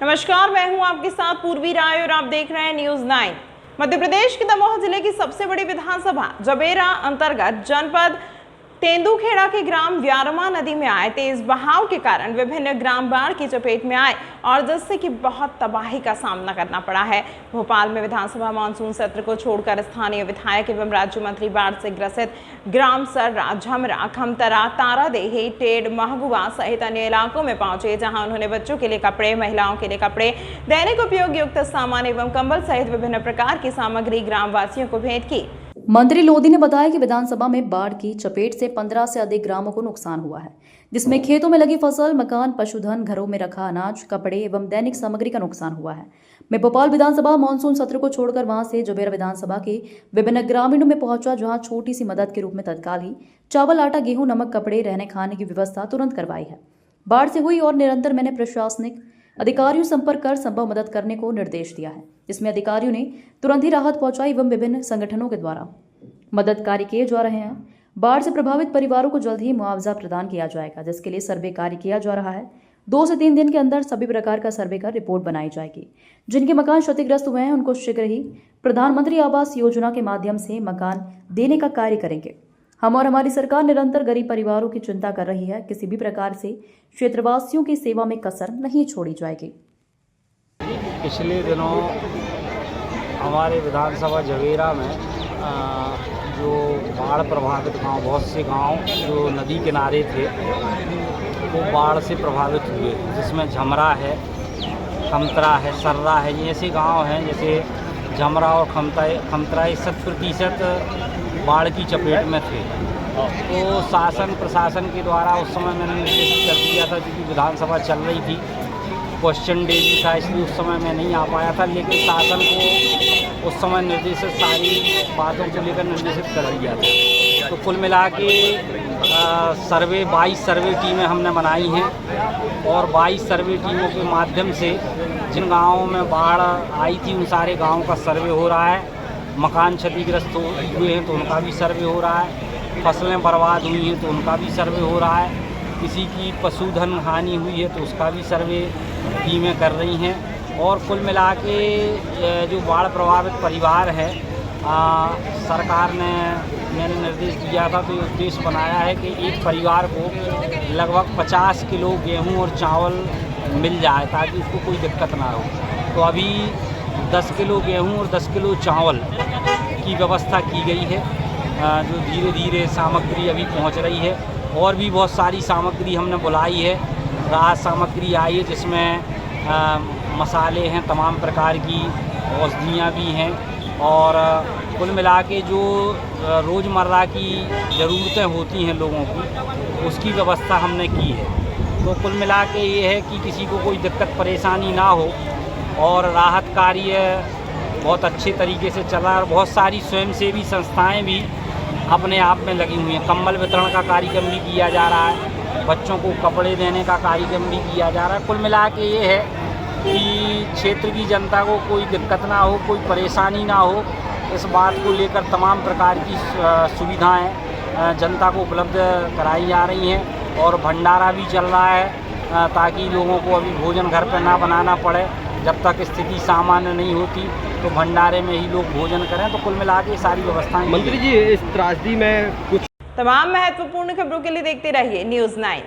नमस्कार, मैं हूं आपके साथ पूर्वी राय और आप देख रहे हैं न्यूज़ 9। मध्य प्रदेश के दमोह जिले की सबसे बड़ी विधानसभा जबेरा अंतर्गत जनपद तेंदुखेड़ा के ग्राम व्यारमा नदी में आए तेज बहाव के कारण विभिन्न ग्राम बाढ़ की चपेट में आए और जिससे कि बहुत तबाही का सामना करना पड़ा है। भोपाल में विधानसभा मानसून सत्र को छोड़कर स्थानीय विधायक एवं राज्य मंत्री बाढ़ से ग्रसित ग्राम सर्रा, झमरा, खमतरा, तारादेही, टेढ़, महबूबा सहित अन्य इलाकों में पहुंचे, जहां उन्होंने बच्चों के लिए कपड़े, महिलाओं के लिए कपड़े, दैनिक उपयोग युक्त सामान एवं कंबल सहित विभिन्न प्रकार की सामग्री ग्रामवासियों को भेंट की। मंत्री लोधी ने बताया कि विधानसभा में बाढ़ की चपेट से 15 से अधिक ग्रामों को नुकसान हुआ है, जिसमें खेतों में लगी फसल, मकान, पशुधन, घरों में रखा अनाज, कपड़े एवं दैनिक सामग्री का नुकसान हुआ है। मैं भोपाल विधानसभा मानसून सत्र को छोड़कर वहां से जबेरा विधानसभा के विभिन्न ग्रामीणों में पहुंचा, जहां छोटी सी मदद के रूप में तत्काल ही चावल, आटा, गेहूं, नमक, कपड़े, रहने खाने की व्यवस्था तुरंत करवाई है। बाढ़ से हुई और निरंतर मैंने प्रशासनिक अधिकारियों संपर्क कर संभव मदद करने को निर्देश दिया है, जिसमें अधिकारियों ने तुरंत ही राहत पहुंचाई एवं विभिन्न संगठनों के द्वारा मदद कार्य किए जा रहे हैं। बाढ़ से प्रभावित परिवारों को जल्द ही मुआवजा प्रदान किया जाएगा, जिसके लिए सर्वे कार्य किया जा रहा है। 2 से 3 दिन के अंदर सभी प्रकार का सर्वे कर रिपोर्ट बनाई जाएगी। जिनके मकान क्षतिग्रस्त हुए हैं उनको शीघ्र ही प्रधानमंत्री आवास योजना के माध्यम से मकान देने का कार्य करेंगे। हम और हमारी सरकार निरंतर गरीब परिवारों की चिंता कर रही है। किसी भी प्रकार से क्षेत्रवासियों की सेवा में कसर नहीं छोड़ी जाएगी। पिछले दिनों हमारे विधानसभा जबेरा में जो बाढ़ प्रभावित गांव, बहुत से गांव जो नदी किनारे थे वो बाढ़ से प्रभावित हुए, जिसमें झमरा है, खमतरा है, सर्रा है। ये ऐसे गांव हैं जैसे झमरा और खमतरा 100% बाढ़ की चपेट में थे। तो शासन प्रशासन के द्वारा उस समय मैंने निर्देशित कर दिया था, क्योंकि विधानसभा चल रही थी, क्वेश्चन डे भी था, इसलिए उस समय मैं नहीं आ पाया था। लेकिन शासन को उस समय निर्देशित सारी बातों को लेकर निर्देशित कर दिया था। तो कुल मिला के 22 सर्वे टीमें हमने बनाई हैं और 22 सर्वे टीमों के माध्यम से जिन गाँवों में बाढ़ आई थी उन सारे गाँवों का सर्वे हो रहा है। मकान क्षतिग्रस्त हुए हैं तो उनका भी सर्वे हो रहा है। फसलें बर्बाद हुई हैं तो उनका भी सर्वे हो रहा है। किसी की पशुधन हानि हुई है तो उसका भी सर्वे टीमें कर रही हैं। और कुल मिला के जो बाढ़ प्रभावित परिवार है, सरकार ने मैंने निर्देश दिया था तो उद्देश्य बनाया है कि एक परिवार को लगभग 50 किलो गेहूं और चावल मिल जाए, ताकि उसको कोई दिक्कत ना हो। तो अभी 10 किलो गेहूं और 10 किलो चावल की व्यवस्था की गई है, जो धीरे धीरे सामग्री अभी पहुंच रही है। और भी बहुत सारी सामग्री हमने बुलाई है, राहत सामग्री आई है, जिसमें मसाले हैं, तमाम प्रकार की औषधियाँ भी हैं। और कुल मिला के जो रोज़मर्रा की ज़रूरतें होती हैं लोगों की, उसकी व्यवस्था हमने की है। तो कुल मिला के ये है कि किसी को कोई दिक्कत परेशानी ना हो और राहत कार्य बहुत अच्छे तरीके से चल रहा है। और बहुत सारी स्वयंसेवी संस्थाएं भी अपने आप में लगी हुई हैं। कंबल वितरण का कार्यक्रम भी किया जा रहा है, बच्चों को कपड़े देने का कार्यक्रम भी किया जा रहा है। कुल मिला के ये है कि क्षेत्र की जनता को कोई दिक्कत ना हो, कोई परेशानी ना हो, इस बात को लेकर तमाम प्रकार की सुविधाएं जनता को उपलब्ध कराई जा रही हैं। और भंडारा भी चल रहा है, ताकि लोगों को अभी भोजन घर पर ना बनाना पड़े। जब तक स्थिति सामान्य नहीं होती तो भंडारे में ही लोग भोजन करें। तो कुल मिला के सारी व्यवस्थाएं। मंत्री जी, इस त्रासदी में कुछ तमाम महत्वपूर्ण खबरों के लिए देखते रहिए न्यूज़ 9।